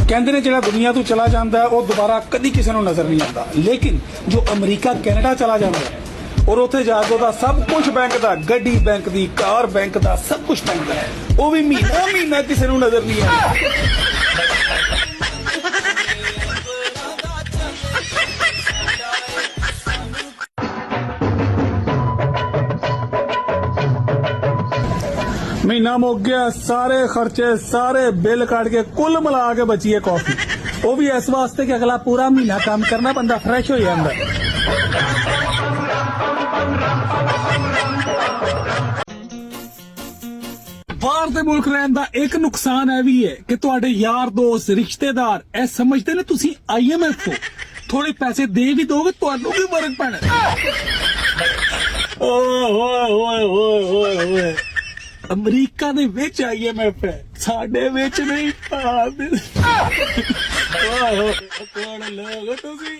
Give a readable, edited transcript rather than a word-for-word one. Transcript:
ਕਹਿੰਦੇ ਨੇ ਜਿਹੜਾ ਦੁਨੀਆ ਤੋਂ ਚਲਾ ਜਾਂਦਾ ਉਹ ਦੁਬਾਰਾ ਕਦੀ ਕਿਸੇ ਨੂੰ ਨਜ਼ਰ ਨਹੀਂ ਆਉਂਦਾ, ਲੇਕਿਨ ਜੋ ਅਮਰੀਕਾ ਕੈਨੇਡਾ ਚਲਾ ਜਾਂਦਾ ਔਰ ਉੱਥੇ ਜਾ ਕੇ ਉਹਦਾ ਸਭ ਕੁਝ ਬੈਂਕ ਦਾ, ਗੱਡੀ ਬੈਂਕ ਦੀ, ਕਾਰ ਬੈਂਕ ਦਾ, ਸਭ ਕੁਝ ਬੈਂਕ ਦਾ, ਉਹ ਵੀ ਮਹੀਨਾ ਮਹੀਨਾ ਕਿਸੇ ਨੂੰ ਨਜ਼ਰ ਨਹੀਂ ਆਉਂਦਾ। ਮਹੀਨਾ ਮੁੱਕ ਗਿਆ, ਸਾਰੇ ਖਰਚੇ, ਸਾਰੇ ਬਿੱਲ ਕੱਢ ਕੇ ਕੁੱਲ ਮਿਲਾ ਕੇ ਬਚੀ ਹੈ ਕਾਫੀ, ਉਹ ਵੀ ਇਸ ਵਾਸਤੇ ਕਿ ਅਗਲਾ ਪੂਰਾ ਮਹੀਨਾ ਕੰਮ ਕਰਨਾ, ਬੰਦਾ ਫਰੈਸ਼ ਹੋ ਜਾਂਦਾ। ਬਾਹਰ ਦੇ ਮੁਲਕ ਰਹਿਣ ਦਾ ਇੱਕ ਨੁਕਸਾਨ ਇਹ ਵੀ ਹੈ ਕਿ ਤੁਹਾਡੇ ਯਾਰ ਦੋਸਤ ਰਿਸ਼ਤੇਦਾਰ ਇਹ ਸਮਝਦੇ ਨੇ ਤੁਸੀਂ IMF ਹੋ, ਥੋੜੇ ਪੈਸੇ ਦੇ ਵੀ ਦੋਗੇ ਤੁਹਾਨੂੰ ਵੀ ਫਰਕ ਪੈਣਾ। ਓਏ ਹੋਏ ਹੋਏ ਹੋਏ ਹੋਏ ਹੋਏ, ਅਮਰੀਕਾ ਦੇ ਵਿੱਚ IMF ਹੈ, ਸਾਡੇ ਵਿੱਚ ਨਹੀਂ। ਓਏ ਹੋਏ, ਕੌਣ ਲੋਕ ਤੁਸੀਂ।